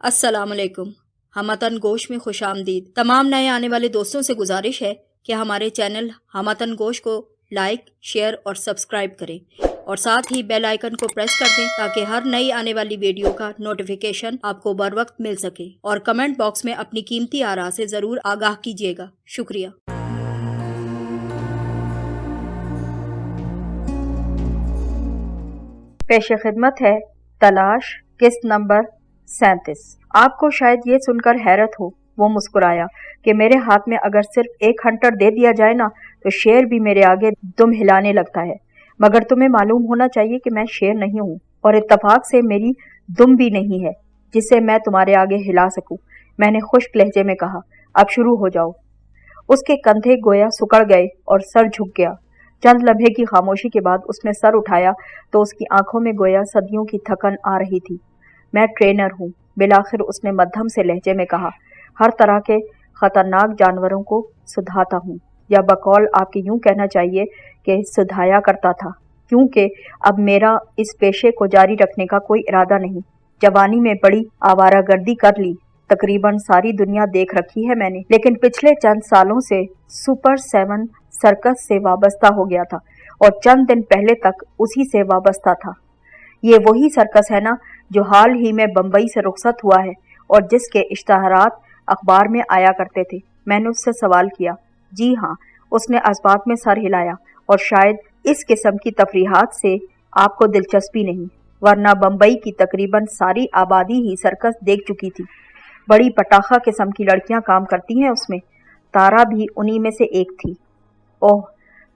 अस्सलाम वालेकुम। हमतन गोश में खुश आमदीद। तमाम नए आने वाले दोस्तों से गुजारिश है कि हमारे चैनल हमतन गोश को लाइक, शेयर और सब्सक्राइब करें और साथ ही बेल आइकन को प्रेस कर दें ताकि हर नई आने वाली वीडियो का नोटिफिकेशन आपको बर वक्त मिल सके। और कमेंट बॉक्स में अपनी कीमती आरा से ज़रूर आगाह कीजिएगा। शुक्रिया। पेश खिदमत है तलाश किस्त नंबर 37। आपको शायद ये सुनकर हैरत हो, वो मुस्कुराया, कि मेरे हाथ में अगर सिर्फ एक हंटर दे दिया जाए ना तो शेर भी मेरे आगे दुम हिलाने लगता है। मगर तुम्हें मालूम होना चाहिए कि मैं शेर नहीं हूँ और इत्तफाक से मेरी दुम भी नहीं है जिससे मैं तुम्हारे आगे हिला सकूं। मैंने खुश्क लहजे में कहा, अब शुरू हो जाओ। उसके कंधे गोया सुकड़ गए और सर झुक गया। चंद लम्हे की खामोशी के बाद उसने सर उठाया तो उसकी आंखों में गोया सदियों की थकन आ रही थी। मैं ट्रेनर हूँ, बिलाखिर उसने मध्यम से लहजे में कहा। हर तरह के खतरनाक जानवरों को सुधाता हूँ, या बकौल आपके यूं कहना चाहिए कि सुधाया करता था, क्योंकि अब मेरा इस पेशे को जारी रखने का कोई इरादा नहीं। जवानी में बड़ी आवारागर्दी कर ली, तकरीबन सारी दुनिया देख रखी है मैंने, लेकिन पिछले चंद सालों से सुपर 7 सर्कस से वाबस्ता हो गया था और चंद दिन पहले तक उसी से वाबस्ता था। ये वही सर्कस है ना जो हाल ही में बम्बई से रुखसत हुआ है और जिसके इश्तहारात अखबार में आया करते थे। मैंने उससे सवाल किया। जी हाँ, उसने असबात में सर हिलाया। और शायद इस किस्म की तफरीहात से आपको दिलचस्पी नहीं, वरना बम्बई की तकरीबन सारी आबादी ही सर्कस देख चुकी थी। बड़ी पटाखा किस्म की लड़कियां काम करती हैं उसमें। तारा भी उन्हीं में से एक थी। ओह,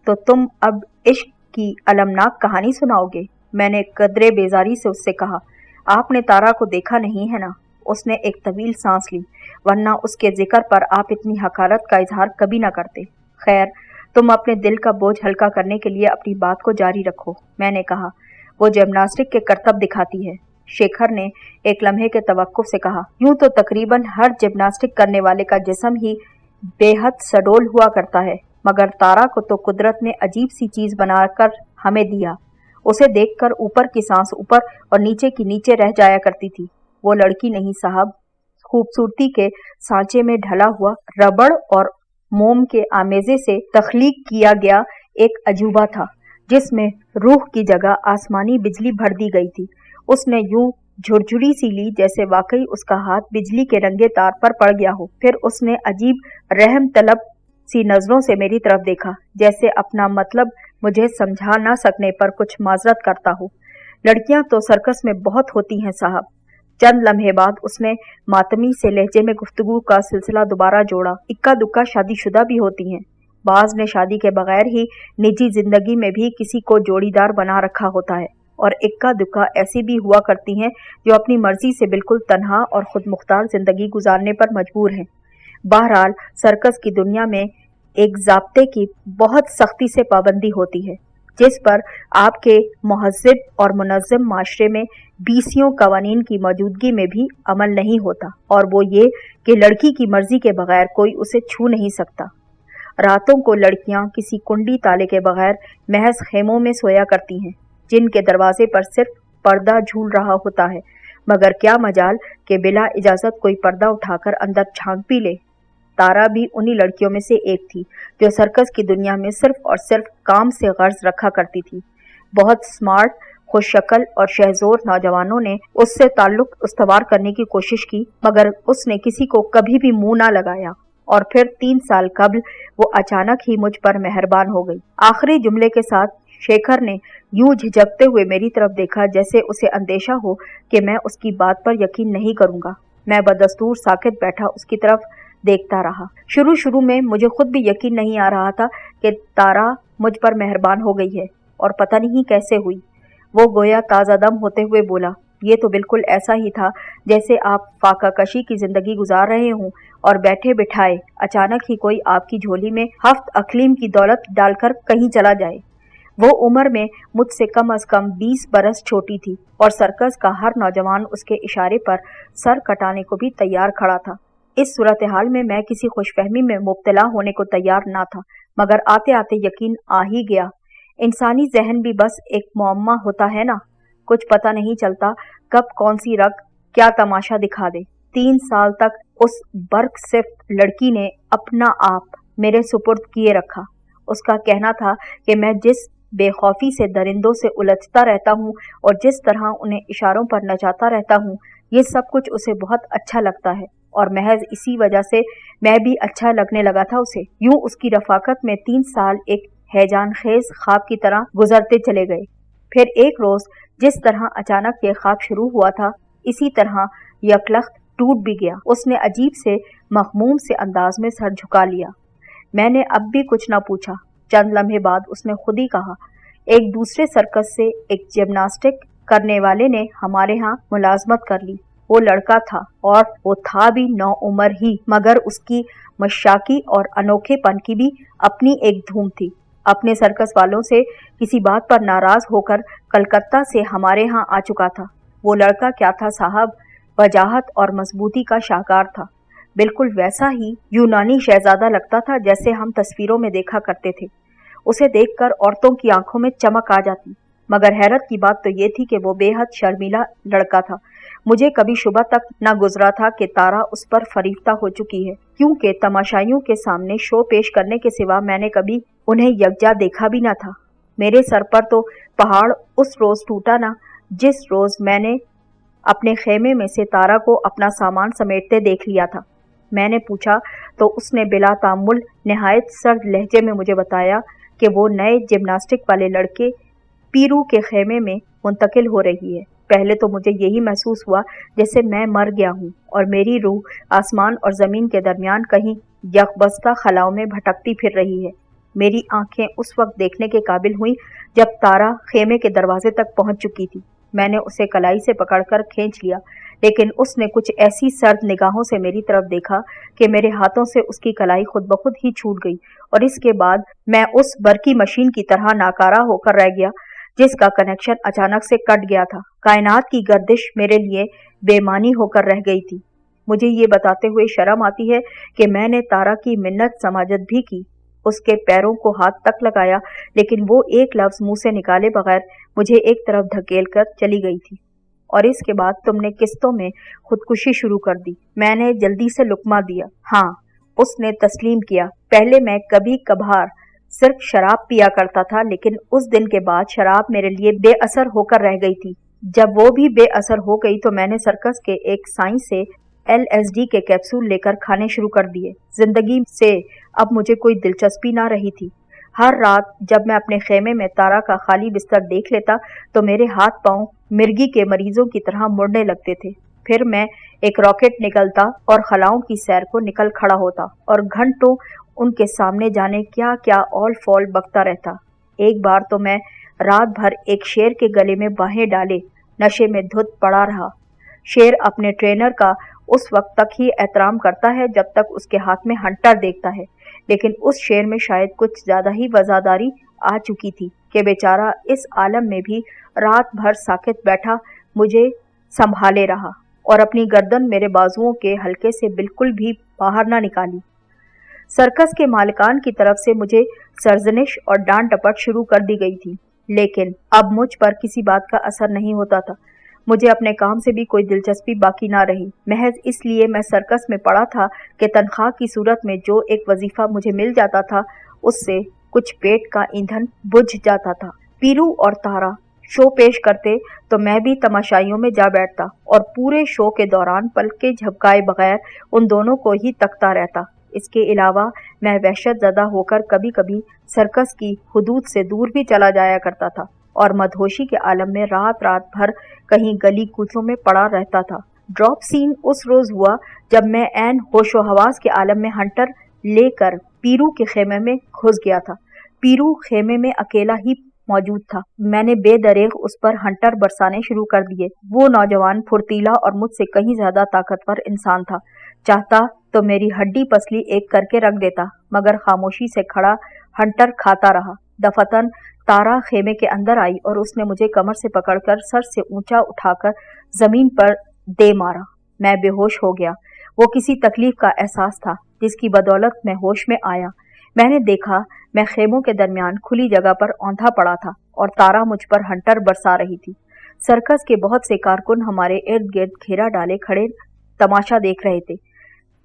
तो तुम अब इश्क की अलमनाक कहानी सुनाओगे? मैंने कदरे बेजारी से उससे कहा। आपने तारा को देखा नहीं है ना? उसने एक तवील सांस ली, वरना उसके जिक्र पर आप इतनी हकारत का इजहार कभी ना करते। खैर, तुम अपने दिल का बोझ हल्का करने के लिए अपनी बात को जारी रखो, मैंने कहा। वो जिम्नास्टिक के करतब दिखाती है, शेखर ने एक लम्हे के तवक्कुफ से कहा। यूं तो तकरीबन हर जिम्नास्टिक करने वाले का जिस्म ही बेहद सडोल हुआ करता है, मगर तारा को तो कुदरत ने अजीब सी चीज बनाकर हमें दिया। उसे देखकर ऊपर की सांस ऊपर और नीचे की नीचे रह जाया करती थी। वो लड़की नहीं साहब, खूबसूरती के सांचे में ढला हुआ रबड़ और मोम के आमेजे से तख्लीक किया गया एक अजूबा था, जिसमें रूह की जगह आसमानी बिजली भर दी गई थी। उसने यूं झुरझुरी सी ली जैसे वाकई उसका हाथ बिजली के रंगे तार पर पड़ गया हो। फिर उसने अजीब रहम तलब सी नजरों से मेरी तरफ देखा, जैसे अपना मतलब मुझे समझा ना सकने पर कुछ माजरत करता हो। लड़कियां तो सर्कस में बहुत होती हैं साहब। चंद लम्हे बाद उसने मातमी से लहजे में गुफ्तगू का सिलसिला दोबारा जोड़ा। इक्का दुक्का शादीशुदा भी होती हैं। बाज ने शादी के बगैर ही निजी जिंदगी में भी किसी को जोड़ीदार बना रखा होता है, और इक्का दुक्का ऐसी भी हुआ करती हैं जो अपनी मर्जी से बिल्कुल तन्हा और खुद मुख्तार जिंदगी गुजारने पर मजबूर हैं। बहरहाल, सर्कस की दुनिया में एक ज़ाब्ते की बहुत सख्ती से पाबंदी होती है, जिस पर आपके मुहज़्ज़ब और मुनज़्ज़म माशरे में 20 कवानीन की मौजूदगी में भी अमल नहीं होता, और वो ये कि लड़की की मर्जी के बगैर कोई उसे छू नहीं सकता। रातों को लड़कियां किसी कुंडी ताले के बगैर महज खेमों में सोया करती हैं, जिनके दरवाजे पर सिर्फ पर्दा झूल रहा होता है, मगर क्या मजाल कि बिला इजाजत कोई पर्दा उठाकर अंदर झांक भी ले। तारा भी उन्हीं लड़कियों में से एक थी जो सर्कस की दुनिया में सिर्फ और सिर्फ काम से गर्ज रखा करती थी। बहुत स्मार्ट, खुशशक्ल और शहजोर नौजवानों ने उससे ताल्लुक उस्तवार करने की कोशिश की, मगर उसने किसी को कभी भी मुंह ना लगाया। और फिर 3 साल कबल वो अचानक ही मुझ पर मेहरबान हो गई। आखिरी जुमले के साथ शेखर ने यूं झिझकते हुए मेरी तरफ देखा जैसे उसे अंदेशा हो कि मैं उसकी बात पर यकीन नहीं करूंगा। मैं बदस्तूर साकित बैठा उसकी तरफ देखता रहा। शुरू में मुझे खुद भी यकीन नहीं आ रहा था कि तारा मुझ पर मेहरबान हो गई है, और पता नहीं कैसे हुई। वो गोया ताज़ा दम होते हुए बोला, ये तो बिल्कुल ऐसा ही था जैसे आप फाका कशी की जिंदगी गुजार रहे हों और बैठे बिठाए अचानक ही कोई आपकी झोली में हफ्त अकलीम की दौलत डालकर कहीं चला जाए। वो उम्र में मुझसे कम अज कम 20 बरस छोटी थी, और सर्कस का हर नौजवान उसके इशारे पर सर कटाने को भी तैयार खड़ा था। इस सूरत हाल में मैं किसी खुशफहमी में मुब्तला होने को तैयार ना था, मगर आते आते यकीन आ ही गया। इंसानी जहन भी बस एक मुअम्मा होता है ना, कुछ पता नहीं चलता कब कौन सी रग क्या तमाशा दिखा दे। 3 साल तक उस बर्कसिफ्ट लड़की ने अपना आप मेरे सुपुर्द किए रखा। उसका कहना था कि मैं जिस बेखौफी से दरिंदों से उलझता रहता हूँ और जिस तरह उन्हें इशारों पर नचाता रहता हूँ, ये सब कुछ उसे बहुत अच्छा लगता है और महज इसी वजह से मैं भी अच्छा लगने लगा था उसे। यूं उसकी रफाकत में 3 साल एक हैजान खेज ख्वाब की तरह गुजरते चले गए। फिर एक रोज जिस तरह अचानक ये ख्वाब शुरू हुआ था, इसी तरह यकलख्त टूट भी गया। उसने अजीब से मखमूम से अंदाज में सर झुका लिया। मैंने अब भी कुछ न पूछा। चंद लम्हे बाद उसने खुद ही कहा, एक दूसरे सर्कस से एक जिम्नास्टिक करने वाले ने हमारे यहाँ मुलाजमत कर ली। वो लड़का था और वो था भी नौ उम्र ही, मगर उसकी मशाकी और अनोखेपन की भी अपनी एक धूम थी। अपने सर्कस वालों से किसी बात पर नाराज होकर कलकत्ता से हमारे यहाँ आ चुका था। वो लड़का क्या था साहब, वजाहत और मजबूती का शाहकार था। बिल्कुल वैसा ही यूनानी शहजादा लगता था जैसे हम तस्वीरों में देखा करते थे। उसे देखकर औरतों की आंखों में चमक आ जाती। मगर हैरत की बात तो ये थी कि वो बेहद शर्मीला लड़का था। मुझे कभी शुबा तक न गुजरा था कि तारा उस पर फरीफ्ता हो चुकी है, क्योंकि तमाशाइयों के सामने शो पेश करने के सिवा मैंने कभी उन्हें यकजा देखा भी न था। मेरे सर पर तो पहाड़ उस रोज टूटा ना जिस रोज मैंने अपने खेमे में से तारा को अपना सामान समेटते देख लिया था। मैंने पूछा तो उसने बिला तामुल निहायत सर्द लहजे में मुझे बताया कि वो नए जिम्नास्टिक वाले लड़के पीरू के खेमे में मुंतकिल हो रही है। पहले तो मुझे यही महसूस हुआ जैसे मैं मर गया हूँ और मेरी रूह आसमान और ज़मीन के दरमियान कहीं यकबस्ता खलाओं में भटकती फिर रही है। मेरी आंखें उस वक्त देखने के काबिल हुई जब तारा खेमे के दरवाजे तक पहुंच चुकी थी। मैंने उसे कलाई से पकड़कर खींच लिया, लेकिन उसने कुछ ऐसी सर्द निगाहों से मेरी तरफ देखा कि मेरे हाथों से उसकी कलाई खुद ब खुद ही छूट गई और इसके बाद मैं उस बरकी मशीन की तरह नाकारा होकर रह गया जिसका कनेक्शन अचानक से कट गया था। कायनात की गर्दिश मेरे लिए बेमानी होकर रह गई थी। मुझे ये बताते हुए शर्म आती है कि मैंने तारा की मिन्नत समाजत भी की, उसके पैरों को हाथ तक लगाया, लेकिन वो एक लफ्ज मुंह से निकाले बगैर मुझे एक तरफ धकेल कर चली गई थी। और इसके बाद तुमने किस्तों में खुदकुशी शुरू कर दी। मैंने जल्दी से लुकमा दिया। हाँ, उसने तस्लीम किया। पहले मैं कभी कभार सिर्फ शराब पिया करता था, लेकिन उस दिन के बाद शराब मेरे लिए बेअसर होकर रह गई थी। जब वो भी बेअसर हो गई तो मैंने सर्कस के एक साईं से LSD के कैप्सूल लेकर खाने शुरू कर दिए। जिंदगी से अब मुझे कोई दिलचस्पी ना रही थी। हर रात जब मैं अपने खेमे में तारा का खाली बिस्तर देख लेता तो मेरे हाथ पांव मिर्गी के मरीजों की तरह मुड़ने लगते थे। फिर मैं एक रॉकेट निकलता और खलाओं की सैर को निकल खड़ा होता और घंटों उनके सामने जाने क्या क्या ऑल फॉल बकता रहता। एक बार तो मैं रात भर एक शेर के गले में बाहें डाले नशे में धुत पड़ा रहा। शेर अपने ट्रेनर का उस वक्त तक ही एहतराम करता है जब तक उसके हाथ में हंटर देखता है, लेकिन उस शेर में शायद कुछ ज्यादा ही वफादारी आ चुकी थी कि बेचारा इस आलम में भी रात भर साकित बैठा मुझे संभाले रहा और अपनी गर्दन मेरे बाजुओं के हल्के से बिल्कुल भी बाहर ना निकाली। सर्कस के मालिकान की तरफ से मुझे सरजनिश और डांट डपट शुरू कर दी गई थी, लेकिन अब मुझ पर किसी बात का असर नहीं होता था। मुझे अपने काम से भी कोई दिलचस्पी बाकी ना रही। महज इसलिए मैं सर्कस में पड़ा था कि तनख्वाह की सूरत में जो एक वजीफा मुझे मिल जाता था उससे कुछ पेट का ईंधन बुझ जाता था। पीरू और तारा शो पेश करते तो मैं भी तमाशाइयों में जा बैठता और पूरे शो के दौरान पलके झपकाए बगैर उन दोनों को ही तकता रहता। इसके अलावा मैं वहशत ज़दा होकर कभी कभी सर्कस की हुदूद से दूर भी चला जाया करता था और मदहोशी के आलम में रात रात भर कहीं गली कूचों में पड़ा रहता था। ड्रॉप सीन उस रोज हुआ जब मैं ऐन होशो हवास के आलम में हंटर लेकर पीरू के खेमे में घुस गया था। पीरू खेमे में अकेला ही मौजूद था। मैंने बेदरेग उस पर हंटर बरसाने शुरू कर दिए। वो नौजवान फुर्तीला और मुझसे कहीं ज्यादा ताकतवर इंसान था। चाहता तो मेरी हड्डी पसली एक करके रख देता, मगर खामोशी से खड़ा हंटर खाता रहा। दफतन तारा खेमे के अंदर आई और उसने मुझे कमर से पकड़कर सर से ऊंचा उठाकर जमीन पर दे मारा। मैं बेहोश हो गया। वो किसी तकलीफ का एहसास था जिसकी बदौलत मैं होश में आया। मैंने देखा मैं खेमों के दरमियान खुली जगह पर औंधा पड़ा था और तारा मुझ पर हंटर बरसा रही थी। सर्कस के बहुत से कारकुन हमारे इर्द गिर्द घेरा डाले खड़े तमाशा देख रहे थे,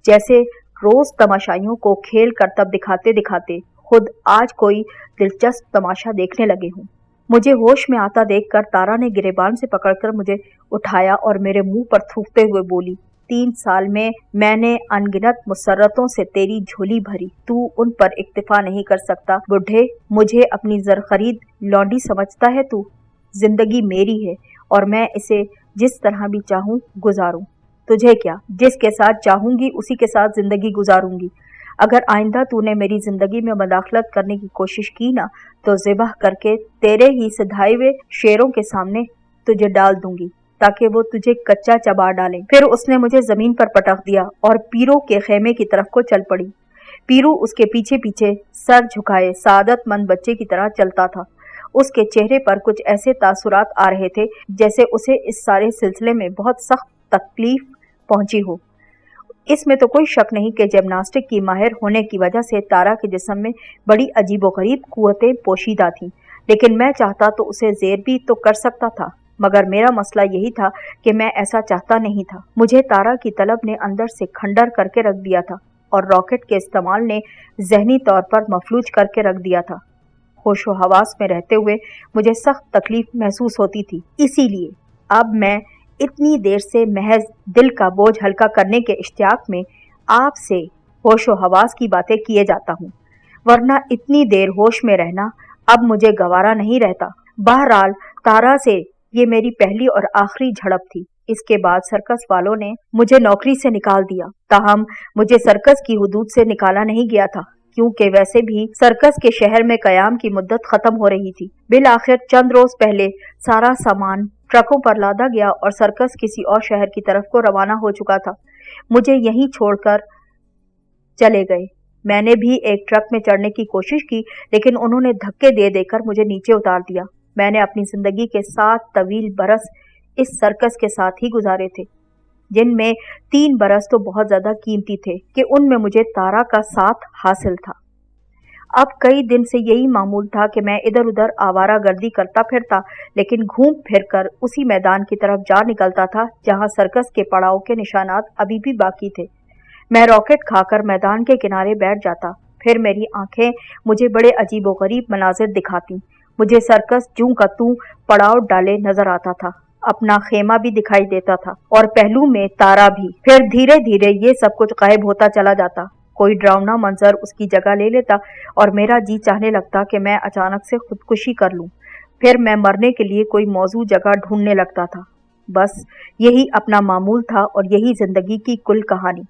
जैसे रोज तमाशाइयों को खेल करतब दिखाते दिखाते खुद आज कोई दिलचस्प तमाशा देखने लगे हों। मुझे होश में आता देखकर तारा ने गिरेबान से पकड़कर मुझे उठाया और मेरे मुंह पर थूकते हुए बोली, 3 साल में मैंने अनगिनत मुसर्रतों से तेरी झोली भरी, तू उन पर इक्तिफा नहीं कर सकता। बुढ़े, मुझे अपनी ज़रख़रीद लौंडी समझता है तू? जिंदगी मेरी है और मैं इसे जिस तरह भी चाहूं गुजारूं। तुझे क्या, जिसके साथ चाहूंगी उसी के साथ जिंदगी गुजारूंगी। अगर आइंदा तूने मेरी जिंदगी में मदाखलत करने की कोशिश की ना, तो ज़िबह करके तेरे ही सिधाए हुए शेरों के सामने तुझे डाल दूंगी ताकि वो तुझे कच्चा चबा डालें। फिर उसने मुझे जमीन पर पटक दिया और पीरू के खेमे की तरफ को चल पड़ी। पीरू उसके पीछे पीछे सर झुकाए सादतमंद बच्चे की तरह चलता था। उसके चेहरे पर कुछ ऐसे तासुरात आ रहे थे जैसे उसे इस सारे सिलसिले में बहुत सख्त तकलीफ पहुंची हो। इसमें तो कोई शक नहीं कि जिम्नास्टिक की माहिर होने की वजह से तारा के जिस्म में बड़ी अजीबोगरीब कुव्वतें पोशीदा थीं, लेकिन मैं चाहता तो उसे ज़ेर भी तो कर सकता था। मगर मेरा मसला यही था कि मैं ऐसा चाहता नहीं था। मुझे तारा की तलब ने अंदर से खंडर करके रख दिया था और रॉकेट के इस्तेमाल ने जहनी तौर पर मफलूज करके रख दिया था। होशो हवास में रहते हुए मुझे सख्त तकलीफ महसूस होती थी। इसीलिए अब मैं इतनी देर से महज दिल का बोझ हल्का करने के इश्तियाक में आपसे होशो हवास की बातें किए जाता हूँ, वरना इतनी देर होश में रहना अब मुझे गवारा नहीं रहता। बहरहाल तारा से ये मेरी पहली और आखिरी झड़प थी। इसके बाद सर्कस वालों ने मुझे नौकरी से निकाल दिया। ताहम मुझे सर्कस की हुदूद से निकाला नहीं गया था, क्योंकि वैसे भी सर्कस के शहर में कयाम की मुद्दत खत्म हो रही थी। बिल आखिर चंद रोज पहले सारा सामान ट्रकों पर लादा गया और सर्कस किसी और शहर की तरफ को रवाना हो चुका था। मुझे यहीं छोड़कर चले गए। मैंने भी एक ट्रक में चढ़ने की कोशिश की, लेकिन उन्होंने धक्के दे देकर मुझे नीचे उतार दिया। मैंने अपनी जिंदगी के 7 तवील बरस इस सर्कस के साथ ही गुजारे थे, जिनमें 3 बरस तो बहुत ज्यादा कीमती थे कि उनमें मुझे तारा का साथ हासिल था। अब कई दिन से यही मामूल था कि मैं इधर उधर आवारा गर्दी करता फिरता, लेकिन घूम फिर कर उसी मैदान की तरफ जा निकलता था जहां सर्कस के पड़ाव के निशानात अभी भी बाकी थे। मैं रॉकेट खाकर मैदान के किनारे बैठ जाता, फिर मेरी आंखें मुझे बड़े अजीबोगरीब मनाजिर दिखाती। मुझे सर्कस जूं का तूं पड़ाव डाले नजर आता था, अपना खेमा भी दिखाई देता था और पहलू में तारा भी। फिर धीरे धीरे ये सब कुछ गायब होता चला जाता। कोई डरावना मंजर उसकी जगह ले लेता और मेरा जी चाहने लगता कि मैं अचानक से खुदकुशी कर लूं। फिर मैं मरने के लिए कोई मौजू जगह ढूंढने लगता था। बस यही अपना मामूल था और यही जिंदगी की कुल कहानी।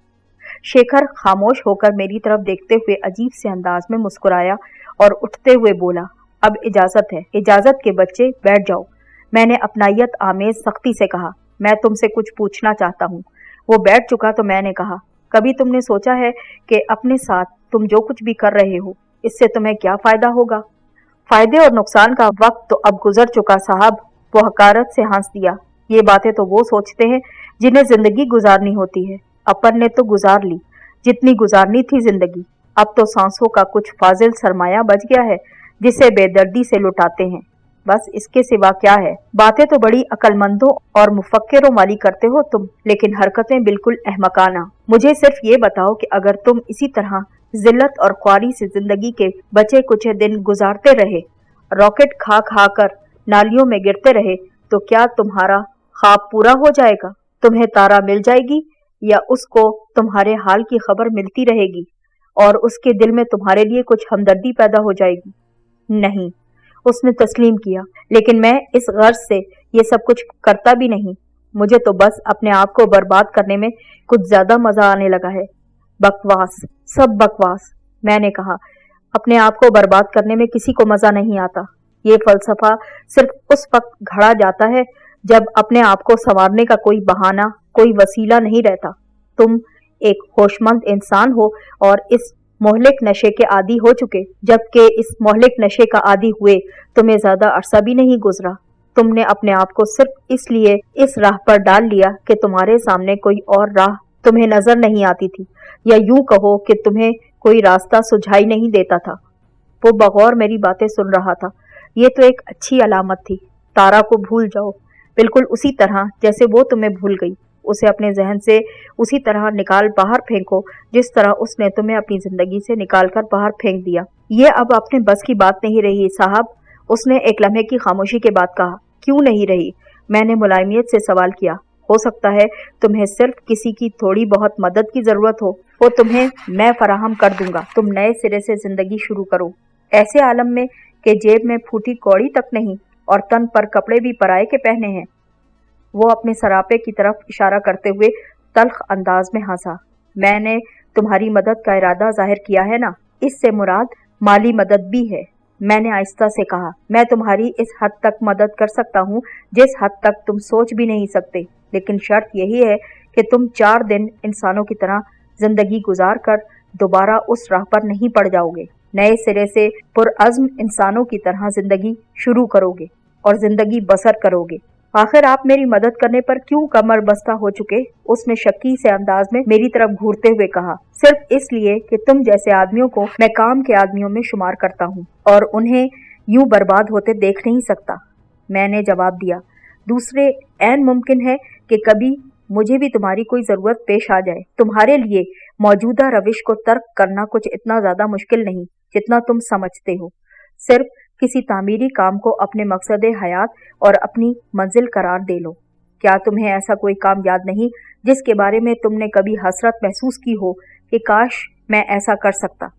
शेखर खामोश होकर मेरी तरफ देखते हुए अजीब से अंदाज में मुस्कुराया और उठते हुए बोला, अब इजाजत है। इजाजत के बच्चे, बैठ जाओ। मैंने अपनायत आमेज सख्ती से कहा, मैं तुमसे कुछ पूछना चाहता हूँ। वो बैठ चुका तो मैंने कहा, कभी तुमने सोचा है कि अपने साथ तुम जो कुछ भी कर रहे हो, इससे तुम्हें क्या फायदा होगा? फायदे और नुकसान का वक्त तो अब गुजर चुका साहब। वो हकारत से हंस दिया। ये बातें तो वो सोचते हैं जिन्हें जिंदगी गुजारनी होती है। अपन ने तो गुजार ली जितनी गुजारनी थी जिंदगी। अब तो सांसों का कुछ फाजिल सरमाया बच गया है जिसे बेदर्दी से लुटाते हैं। बस इसके सिवा क्या है? बातें तो बड़ी अक्लमंदों और मुफक्किरों वाली करते हो तुम, लेकिन हरकतें बिल्कुल अहमकाना। मुझे सिर्फ ये बताओ कि अगर तुम इसी तरह जिल्लत और ख्वारी से जिंदगी के बचे कुछ दिन गुजारते रहे, रॉकेट खा खा कर नालियों में गिरते रहे, तो क्या तुम्हारा ख्वाब पूरा हो जाएगा? तुम्हें तारा मिल जाएगी या उसको तुम्हारे हाल की खबर मिलती रहेगी और उसके दिल में तुम्हारे लिए कुछ हमदर्दी पैदा हो जाएगी? नहीं, उसने तस्लीम किया, लेकिन मैं इस गर्ज से ये सब कुछ करता भी नहीं। मुझे तो बस अपने आप को बर्बाद करने में कुछ ज्यादा मजा आने लगा है। बकवास, सब बकवास। मैंने कहा, अपने आप को बर्बाद करने में किसी को मजा नहीं आता। ये फलसफा सिर्फ उस वक्त घड़ा जाता है जब अपने आप को संवारने का कोई बहाना, कोई वसीला नहीं रहता। तुम एक होशमंद इंसान हो और इस मोहलिक नशे के आदी हो चुके, जबकि इस मोहलिक नशे का आदी हुए तुम्हें ज्यादा अरसा भी नहीं गुजरा। तुमने अपने आप को सिर्फ इसलिए इस राह पर डाल लिया कि तुम्हारे सामने कोई और राह तुम्हें नजर नहीं आती थी, या यूं कहो कि तुम्हें कोई रास्ता सुझाई नहीं देता था। वो बगौर मेरी बातें सुन रहा था। ये तो एक अच्छी अलामत थी। तारा को भूल जाओ, बिल्कुल उसी तरह जैसे वो तुम्हें भूल गई। उसे अपने जहन से उसी तरह निकाल बाहर फेंको जिस तरह उसने तुम्हें अपनी जिंदगी से निकाल कर बाहर फेंक दिया। ये अब अपने बस की बात नहीं रही साहब, उसने एक लम्हे की खामोशी के बाद कहा। क्यों नहीं रही? मैंने मुलायमियत से सवाल किया। हो सकता है तुम्हें सिर्फ किसी की थोड़ी बहुत मदद की जरूरत हो, वो तुम्हें मैं फराहम कर दूंगा। तुम नए सिरे से जिंदगी शुरू करो, ऐसे आलम में कि जेब में फूटी कौड़ी तक नहीं और तन पर कपड़े भी पराये के पहने हैं। वो अपने सरापे की तरफ इशारा करते हुए तल्ख अंदाज में हंसा। मैंने तुम्हारी मदद का इरादा जाहिर किया है ना, इससे मुराद माली मदद भी है। मैंने आहिस्ता से कहा, मैं तुम्हारी इस हद तक मदद कर सकता हूँ जिस हद तक तुम सोच भी नहीं सकते, लेकिन शर्त यही है कि तुम 4 दिन इंसानों की तरह जिंदगी गुजार कर दोबारा उस राह पर नहीं पड़ जाओगे। नए सिरे से पुरअज़्म इंसानों की तरह जिंदगी शुरू करोगे और जिंदगी बसर करोगे। आखिर आप मेरी मदद करने पर क्यों कमर बस्ता हो चुके? उसने शक्की से अंदाज में मेरी तरफ घूरते हुए कहा। सिर्फ इसलिए कि तुम जैसे आदमियों को मैं काम के आदमियों में शुमार करता हूँ और उन्हें यूं बर्बाद होते देख नहीं सकता। मैंने जवाब दिया, दूसरे ऐन मुमकिन है कि कभी मुझे भी तुम्हारी कोई जरूरत पेश आ जाए। तुम्हारे लिए मौजूदा रविश को तर्क करना कुछ इतना ज्यादा मुश्किल नहीं जितना तुम समझते हो। सिर्फ किसी तामीरी काम को अपने मकसद हयात और अपनी मंजिल करार दे लो। क्या तुम्हें ऐसा कोई काम याद नहीं जिसके बारे में तुमने कभी हसरत महसूस की हो कि काश मैं ऐसा कर सकता?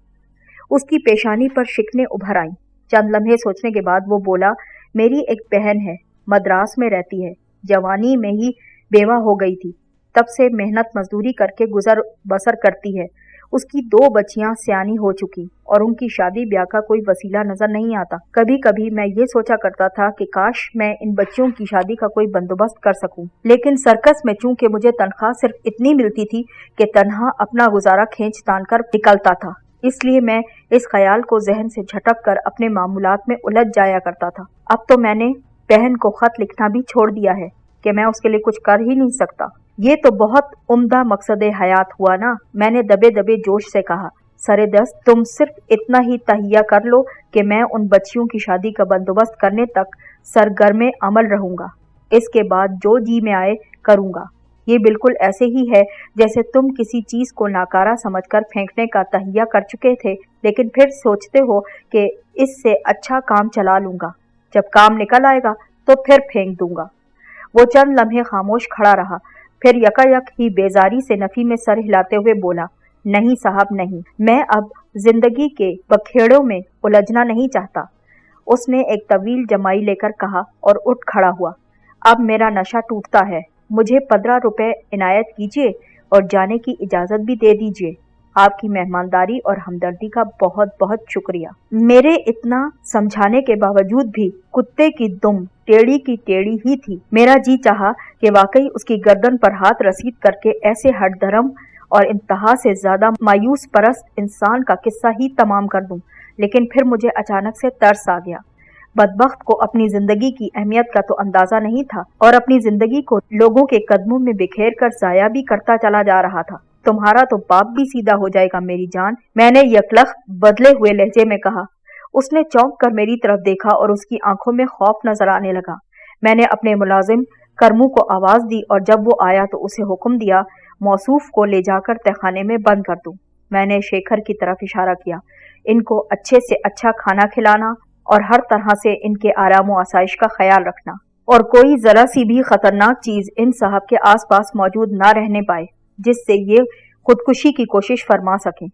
उसकी पेशानी पर शिकने उभर आईं। चंद लम्हे सोचने के बाद वो बोला, मेरी एक बहन है, मद्रास में रहती है, जवानी में ही बेवा हो गई थी, तब से मेहनत मजदूरी करके गुजर बसर करती है। उसकी 2 बच्चियां सियानी हो चुकी और उनकी शादी ब्याह का कोई वसीला नजर नहीं आता। कभी कभी मैं ये सोचा करता था कि काश मैं इन बच्चियों की शादी का कोई बंदोबस्त कर सकूं, लेकिन सर्कस में चूंकि मुझे तनख्वाह सिर्फ इतनी मिलती थी कि तन्हा अपना गुजारा खींच तान कर निकलता था, इसलिए मैं इस ख्याल को जहन से झटक कर अपने मामूलात में उलझ जाया करता था। अब तो मैंने बहन को खत लिखना भी छोड़ दिया है कि मैं उसके लिए कुछ कर ही नहीं सकता। ये तो बहुत उम्दा मकसद हयात हुआ ना, मैंने दबे दबे जोश से कहा। सरे दस्त, तुम सिर्फ इतना ही तहिया कर लो कि मैं उन बच्चियों की शादी का बंदोबस्त करने तक सरगर्मे अमल रहूंगा। इसके बाद जो जी में आए करूंगा। ये बिल्कुल ऐसे ही है जैसे तुम किसी चीज को नाकारा समझकर फेंकने का तहिया कर चुके थे, लेकिन फिर सोचते हो कि इससे अच्छा काम चला लूंगा, जब काम निकल आएगा तो फिर फेंक दूंगा। वो चंद लम्हे खामोश खड़ा रहा, फिर यकायक ही बेजारी से नफी में सर हिलाते हुए बोला, नहीं साहब नहीं, मैं अब जिंदगी के बखेड़ों में उलझना नहीं चाहता। उसने एक तवील जमाई लेकर कहा और उठ खड़ा हुआ। अब मेरा नशा टूटता है, मुझे 15 रुपए इनायत कीजिए और जाने की इजाजत भी दे दीजिए। आपकी मेहमानदारी और हमदर्दी का बहुत बहुत शुक्रिया। मेरे इतना समझाने के बावजूद भी कुत्ते की दुम टेढ़ी की टेढ़ी ही थी। मेरा जी चाहा कि वाकई उसकी गर्दन पर हाथ रसीद करके ऐसे हठधर्म और इंतहा से ज्यादा मायूस परस्त इंसान का किस्सा ही तमाम कर दूं, लेकिन फिर मुझे अचानक से तरस आ गया। बदबख्त को अपनी जिंदगी की अहमियत का तो अंदाजा नहीं था और अपनी जिंदगी को लोगों के कदमों में बिखेर कर जाया भी करता चला जा रहा था। तुम्हारा तो बाप भी सीधा हो जाएगा मेरी जान, मैंने यकलख बदले हुए लहजे में कहा। उसने चौंक कर मेरी तरफ देखा और उसकी आंखों में खौफ नजर आने लगा। मैंने अपने मुलाजिम करमू को आवाज दी और जब वो आया तो उसे हुक्म दिया मौसूफ को ले जाकर तहखाने में बंद कर दूं। मैंने शेखर की तरफ इशारा किया, इनको अच्छे से अच्छा खाना खिलाना और हर तरह से इनके आराम व आसाइश का ख्याल रखना, और कोई जरा सी भी खतरनाक चीज इन साहब के आसपास मौजूद ना रहने पाए जिससे ये खुदकुशी की कोशिश फरमा सकें।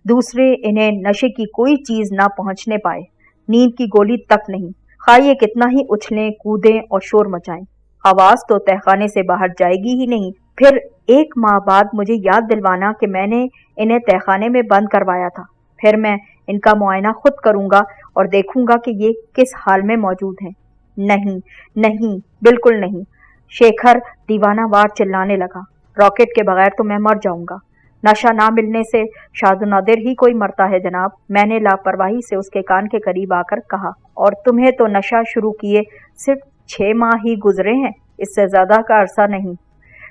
दूसरे, इन्हें नशे की कोई चीज ना पहुंचने पाए, नींद की गोली तक नहीं, खा ये कितना ही उछलें कूदें और शोर मचाएं, आवाज तो तहखाने से बाहर जाएगी ही नहीं। फिर 1 माह बाद मुझे याद दिलवाना कि मैंने इन्हें तहखाने में बंद करवाया था। फिर मैं इनका मुआयना खुद करूंगा और देखूंगा कि ये किस हाल में मौजूद हैं। नहीं नहीं, बिल्कुल नहीं। शेखर दीवानावार चिल्लाने लगा, रॉकेट के बगैर तो मैं मर जाऊंगा। नशा ना मिलने से शादो नादिर ही कोई मरता है जनाब, मैंने लापरवाही से उसके कान के करीब आकर कहा। और तुम्हें तो नशा शुरू किए सिर्फ 6 माह ही गुजरे हैं, इससे ज्यादा का अरसा नहीं।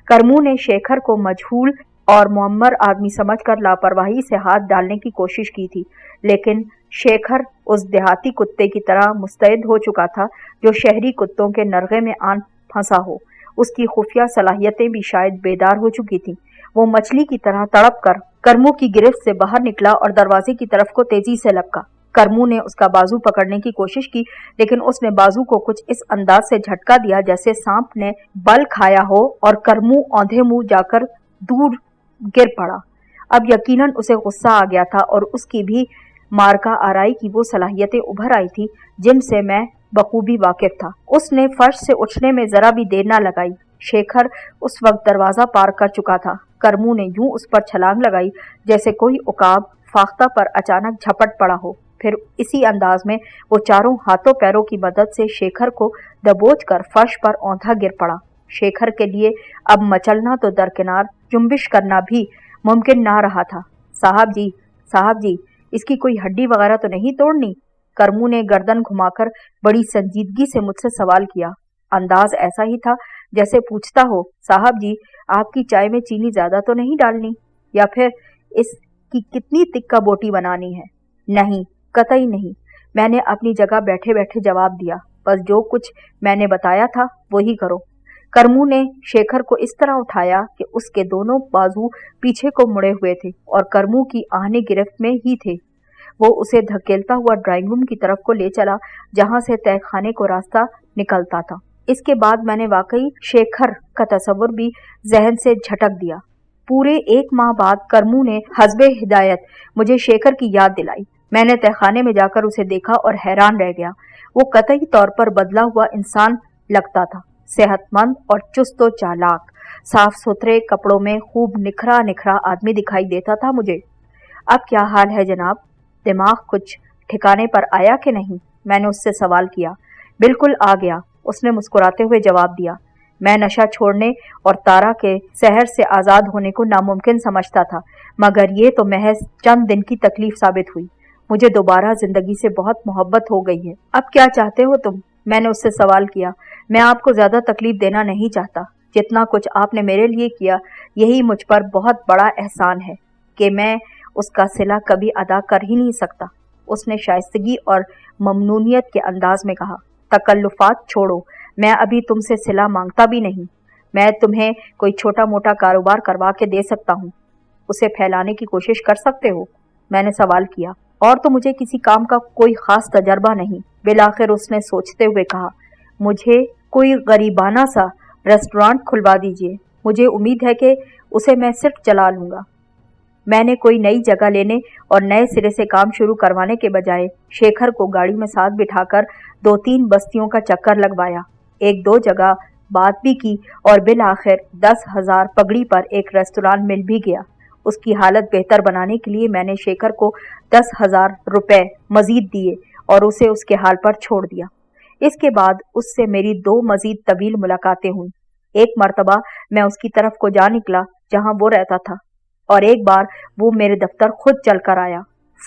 करमू ने शेखर को मजहूल और मुअम्मर आदमी समझकर लापरवाही से हाथ डालने की कोशिश की थी, लेकिन शेखर उस देहाती कुत्ते की तरह मुस्तैद हो चुका था जो शहरी कुत्तों के नरगे में आन फंसा हो। उसकी खुफिया सलाहियतें भी शायद बेदार हो चुकी थीं। वो मछली की तरह तड़प कर करमू की गिरफ्त से बाहर निकला और दरवाजे की तरफ को तेजी से लपका। करमू ने उसका बाजू पकड़ने की कोशिश की, लेकिन उसने बाजू को कुछ इस अंदाज से झटका दिया जैसे सांप ने बल खाया हो और करमू औंधे मुंह जाकर दूर गिर पड़ा। अब यकीनन उसे गुस्सा आ गया था और उसकी भी मारका आराई की वो सलाहियतें उभर आई थी जिनसे मैं बखूबी वाकिफ था। उसने फर्श से उठने में जरा भी देर न लगाई। शेखर उस वक्त दरवाजा पार कर चुका था। करमू ने यूं उस पर छलांग लगाई जैसे कोई उकाब फाख्ता पर अचानक झपट पड़ा हो। फिर इसी अंदाज में वो चारों हाथों पैरों की मदद से शेखर को दबोच कर फर्श पर औंधा गिर पड़ा। शेखर के लिए अब मचलना तो दरकिनार, जुम्बिश करना भी मुमकिन ना रहा था। साहब जी, इसकी कोई हड्डी वगैरह तो नहीं तोड़नी? करमू ने गर्दन घुमाकर बड़ी संजीदगी से मुझसे सवाल किया। अंदाज ऐसा ही था जैसे पूछता हो, साहब जी, आपकी चाय में चीनी ज्यादा तो नहीं डालनी, या फिर इसकी कितनी तिक्का बोटी बनानी है? नहीं, कतई नहीं, मैंने अपनी जगह बैठे बैठे जवाब दिया। बस जो कुछ मैंने बताया था वही करो। करमू ने शेखर को इस तरह उठाया कि उसके दोनों बाजू पीछे को मुड़े हुए थे और करमू की आहने गिरफ्त में ही थे। वो उसे धकेलता हुआ ड्राइंग रूम की तरफ को ले चला जहां से तहखाने को रास्ता निकलता था। इसके बाद मैंने वाकई शेखर का तस्वुर भी जहन से झटक दिया। पूरे 1 माह बाद करमू ने हस्बे हिदायत मुझे शेखर की याद दिलाई। मैंने तहखाने में जाकर उसे देखा और हैरान रह गया। वो कतई तौर पर बदला हुआ इंसान लगता था। सेहतमंद और चुस्त व चालाक, साफ सुथरे कपड़ों में खूब निखरा निखरा आदमी दिखाई देता था मुझे। अब क्या हाल है जनाब? दिमाग कुछ ठिकाने पर आया कि नहीं? मैंने उससे सवाल किया। बिल्कुल आ गया, उसने मुस्कुराते हुए जवाब दिया। मैं नशा छोड़ने और तारा के सहर से आज़ाद होने को नामुमकिन समझता था, मगर ये तो महज चंद दिन की तकलीफ साबित हुई। मुझे दोबारा जिंदगी से बहुत मोहब्बत हो गई है। अब क्या चाहते हो तुम? मैंने उससे सवाल किया। मैं आपको ज्यादा तकलीफ देना नहीं चाहता। जितना कुछ आपने मेरे लिए किया, यही मुझ पर बहुत बड़ा एहसान है कि मैं उसका सिला कभी अदा कर ही नहीं सकता। उसने शाइस्तगी और ममनूनियत के अंदाज में कहा। तकल्लुफात छोड़ो, मैं अभी तुमसे सिला मांगता भी नहीं। मैं तुम्हें कोई छोटा मोटा कारोबार करवा के दे सकता हूँ। उसे फैलाने की कोशिश कर सकते हो? मैंने सवाल किया। और तो मुझे किसी काम का कोई खास तजर्बा नहीं। बिलाखिर उसने सोचते हुए कहा, मुझे कोई गरीबाना सा रेस्टोरेंट खुलवा दीजिए। मुझे उम्मीद है कि उसे मैं सिर्फ चला लूँगा। मैंने कोई नई जगह लेने और नए सिरे से काम शुरू करवाने के बजाय शेखर को गाड़ी में साथ बिठाकर 2-3 बस्तियों का चक्कर लगवाया। 1-2 जगह बात भी की और बिल आखिर 10,000 पगड़ी पर एक रेस्टोरेंट मिल भी गया। उसकी हालत बेहतर बनाने के लिए मैंने शेखर को 10,000 रुपए मजीद दिए और उसे उसके हाल पर छोड़ दिया। इसके बाद उससे मेरी 2 मजीद तवील मुलाकातें हुई। एक मर्तबा मैं उसकी तरफ को जा निकला जहां वो रहता था, और एक बार वो मेरे दफ्तर खुद चल कर आया।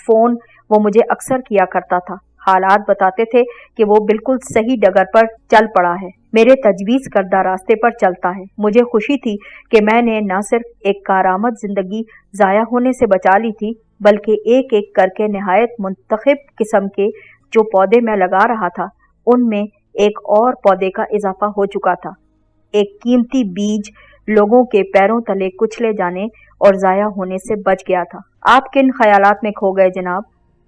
फोन वो मुझे अक्सर किया करता था। हालात बताते थे कि वो बिल्कुल सही डगर पर चल पड़ा है, मेरे तजवीज़ करदा रास्ते पर चलता है। मुझे खुशी थी कि मैंने न सिर्फ एक कारामद जिंदगी जाया होने से बचा ली थी, बल्कि एक एक करके निहायत मुंतखब किस्म के जो पौधे मैं लगा रहा था, उनमें एक और पौधे का इजाफा हो चुका था। एक कीमती बीज लोगों के पैरों तले कुचले जाने और जाया होने से बच गया था। आप किन ख्यालात में खो गए जनाब?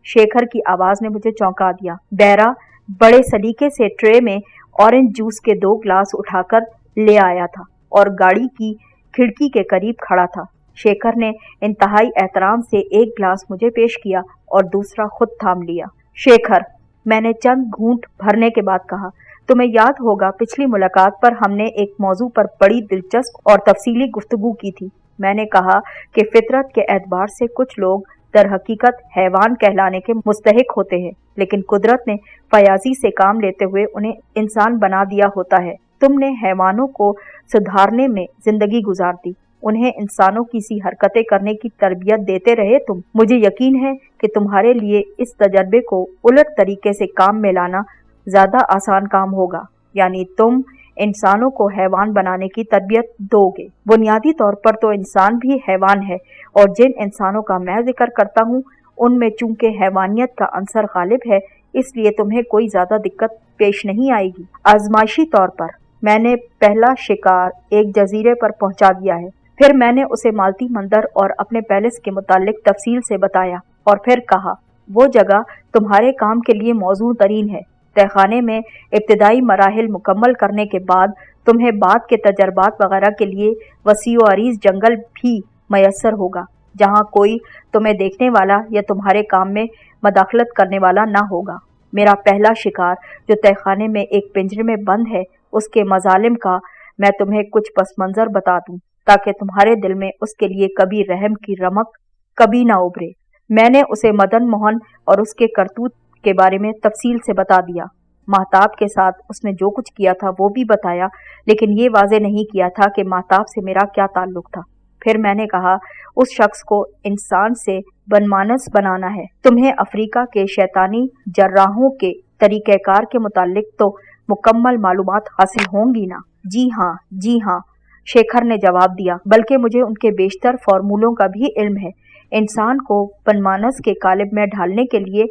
शेखर की आवाज ने मुझे चौंका दिया। बहरा बड़े सलीके से ट्रे में ऑरेंज जूस के 2 ग्लास उठाकर ले आया था और गाड़ी की खिड़की के करीब खड़ा था। शेखर ने इंतहाई एहतराम से एक ग्लास मुझे पेश किया और दूसरा खुद थाम लिया। शेखर, मैंने चंद घूंट भरने के बाद कहा, तुम्हें याद होगा पिछली मुलाकात पर हमने एक मौजू पर बड़ी दिलचस्प और तफसीली गुफ्तगू की थी। मैंने कहा कि फितरत के एतबार से कुछ लोग दर हकीकत हैवान कहलाने के मुस्तहिक होते हैं, लेकिन कुदरत ने फयाजी से काम लेते हुए उन्हें इंसान बना दिया होता है। तुमने हैवानों को सुधारने में जिंदगी गुजार दी, उन्हें इंसानों की सी हरकतें करने की तरबियत देते रहे तुम। मुझे यकीन है कि तुम्हारे लिए इस तजर्बे को उलट तरीके से काम में लाना ज्यादा आसान काम होगा, यानी तुम इंसानों को हैवान बनाने की तरबियत दोगे। बुनियादी तौर पर तो इंसान भी हैवान है, और जिन इंसानों का मैं जिक्र करता हूँ उनमें चूंकि हैवानियत का अंसर गालिब है, इसलिए तुम्हें कोई ज्यादा दिक्कत पेश नहीं आएगी। आजमाइशी तौर पर मैंने पहला शिकार एक जजीरे पर पहुंचा दिया है। फिर मैंने उसे मालती मंदिर और अपने पैलेस के मुतालिक तफसील से बताया और फिर कहा, वो जगह तुम्हारे काम के लिए मौजू तरीन है। तहखाने में इब्तदाई मराहिल मुकम्मल करने के बाद तुम्हें बाद के तजर्बात वगैरह के लिए वसीओ अरीज जंगल भी मैसर होगा, जहाँ कोई तुम्हें देखने वाला या तुम्हारे काम में मदाखलत करने वाला ना होगा। मेरा पहला शिकार जो तहखाने में एक पिंजरे में बंद है, उसके मजालिम का मैं तुम्हें कुछ पस मंजर बता दूं, ताकि तुम्हारे दिल में उसके लिए कभी रहम की रमक कभी ना उभरे। मैंने उसे मदन मोहन और उसके करतूत के बारे में तफसील से बता दिया। महताब के साथ उसने जो कुछ किया था वो भी बताया, लेकिन ये वाजे नहीं किया था कि महताब से मेरा क्या ताल्लुक था। फिर मैंने कहा, उस शख्स को इंसान से बनमानस बनाना है। तुम्हें अफ्रीका के शैतानी जर्राहों के तरीक़ेकार के मुतालिक तो मुकम्मल मालूमात हासिल होंगी ना? जी हाँ, शेखर ने जवाब दिया, बल्कि मुझे उनके बेशतर फार्मूलों का भी इल्म है। इंसान को बनमानस के कालिब में ढालने के लिए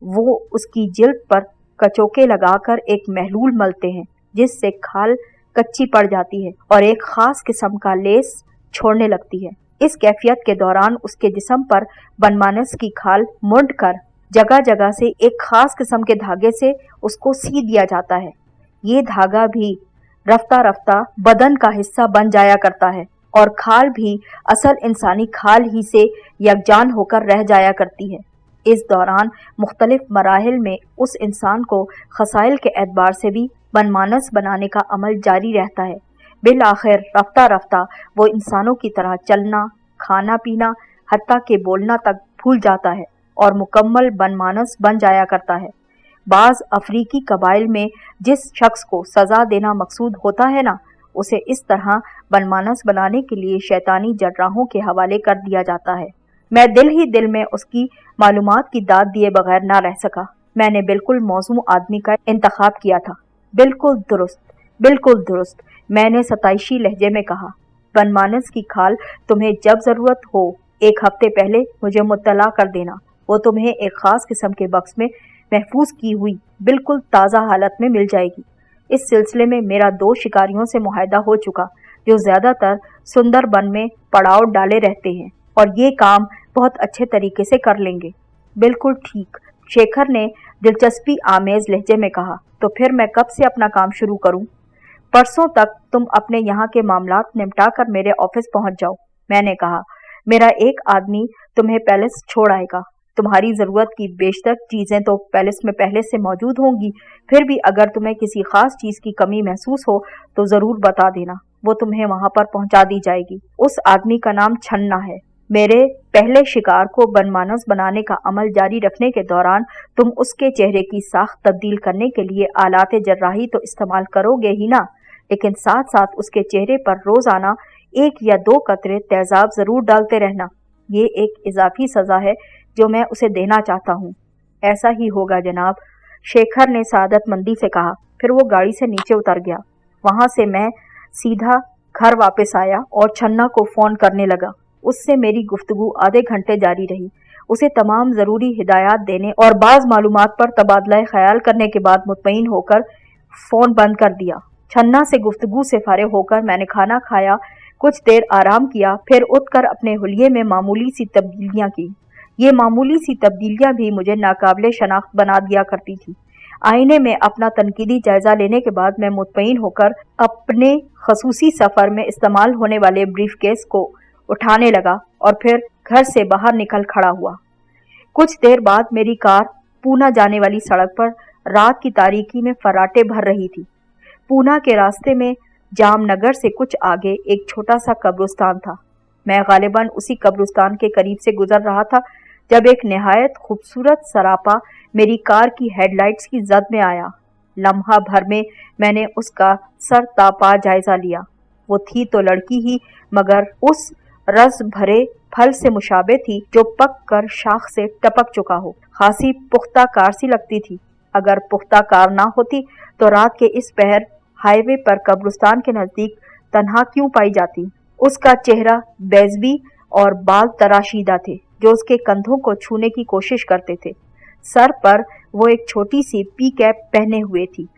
वो उसकी जिल्द पर कचोके लगाकर एक महलूल मलते हैं, जिससे खाल कच्ची पड़ जाती है और एक खास किस्म का लेस छोड़ने लगती है। इस कैफियत के दौरान उसके जिस्म पर बनमानस की खाल मुंड कर जगह जगह से एक खास किस्म के धागे से उसको सी दिया जाता है। ये धागा भी रफ्ता रफ्ता बदन का हिस्सा बन जाया करता है और खाल भी असल इंसानी खाल ही से यकजान होकर रह जाया करती है। इस दौरान मुख्तलिफ मराहिल में उस इंसान को खसाइल के एतबार से भी बनमानस बनाने का अमल जारी रहता है। बिलाखिर रफ्ता रफ्ता वो इंसानों की तरह चलना, खाना पीना, हत्ता के बोलना तक भूल जाता है और मुकम्मल बनमानस बन जाया करता है। बाज़ अफ्रीकी कबाइल में जिस शख्स को सज़ा देना मकसूद होता है ना, उसे इस तरह बनमानस बनाने के लिए शैतानी जर्राहों के हवाले कर दिया जाता है। मैं दिल ही दिल में उसकी मालूमात की दाद दिए बगैर ना रह सका। मैंने बिल्कुल मौजू आदमी का इंतखाब किया था। बिल्कुल दुरुस्त, मैंने सताइशी लहजे में कहा। बनमानस की खाल तुम्हें जब ज़रूरत हो 1 हफ्ते पहले मुझे मुत्तला कर देना। वो तुम्हें एक ख़ास किस्म के बक्स में महफूज की हुई बिल्कुल ताज़ा हालत में मिल जाएगी। इस सिलसिले में मेरा 2 शिकारियों से मुआहदा हो चुका, जो ज़्यादातर सुंदरबन में पड़ाव डाले रहते हैं और ये काम बहुत अच्छे तरीके से कर लेंगे। बिल्कुल ठीक, शेखर ने दिलचस्पी आमेज लहजे में कहा। तो फिर मैं कब से अपना काम शुरू करूं? परसों तक तुम अपने यहाँ के मामलात निपटा कर मेरे ऑफिस पहुंच जाओ। मैंने कहा, मेरा एक आदमी तुम्हें पैलेस छोड़ आएगा। तुम्हारी ज़रूरत की बेशतर चीज़ें तो पैलेस में पहले से मौजूद होंगी। फिर भी अगर तुम्हें किसी ख़ास चीज़ की कमी महसूस हो तो ज़रूर बता देना, वो तुम्हें वहाँ पर पहुँचा दी जाएगी। उस आदमी का नाम छन्ना है। मेरे पहले शिकार को बनमानस बनाने का अमल जारी रखने के दौरान तुम उसके चेहरे की साख तब्दील करने के लिए आलात जर्राही तो इस्तेमाल करोगे ही ना, लेकिन साथ साथ उसके चेहरे पर रोज़ाना 1 या 2 कतरे तेज़ाब ज़रूर डालते रहना। ये एक इजाफी सज़ा है जो मैं उसे देना चाहता हूँ। ऐसा ही होगा जनाब, शेखर ने सादतमंदी से कहा। फिर वो गाड़ी से नीचे उतर गया। वहाँ से मैं सीधा घर वापस आया और छन्ना को फ़ोन करने लगा। उससे मेरी गुफ्तगू आधे घंटे जारी रही। उसे तमाम ज़रूरी हिदायत देने और बाज़ मालूमात पर तबादला ख्याल करने के बाद मुतमईन होकर फ़ोन बंद कर दिया। छन्ना से गुफ्तगू से फारिग होकर मैंने खाना खाया, कुछ देर आराम किया, फिर उठकर अपने हुलिये में मामूली सी तब्दीलियाँ की। ये मामूली सी तब्दीलियाँ भी मुझे नाकाबिले शनाख्त बना दिया करती थी। आईने में अपना तनकीदी जायज़ा लेने के बाद मैं मुतमईन होकर अपने खसूसी सफ़र में इस्तेमाल होने वाले ब्रीफकेस को उठाने लगा और फिर घर से बाहर निकल खड़ा हुआ। कुछ देर बाद मेरी कार पूना जाने वाली सड़क पर रात की तारीकी में फराटे भर रही थी। पूना के रास्ते में जामनगर से कुछ आगे एक छोटा सा कब्रिस्तान था। मैं गालिबन उसी कब्रिस्तान के करीब से गुजर रहा था जब एक निहायत खूबसूरत सरापा मेरी कार की हेडलाइट्स की जद में आया। लम्हा भर में मैंने उसका सर तापा जायजा लिया। वो थी तो लड़की ही, मगर उस रस भरे फल से मुशाबे थी जो पक कर शाख से टपक चुका हो। खासी पुख्ता कार सी लगती थी। अगर पुख्ता कार ना होती तो रात के इस पहर हाईवे पर कब्रिस्तान के नज़दीक तन्हा क्यों पाई जाती। उसका चेहरा बेज़बी और बाल तराशीदा थे जो उसके कंधों को छूने की कोशिश करते थे। सर पर वो एक छोटी सी पी कैप पहने हुए थी।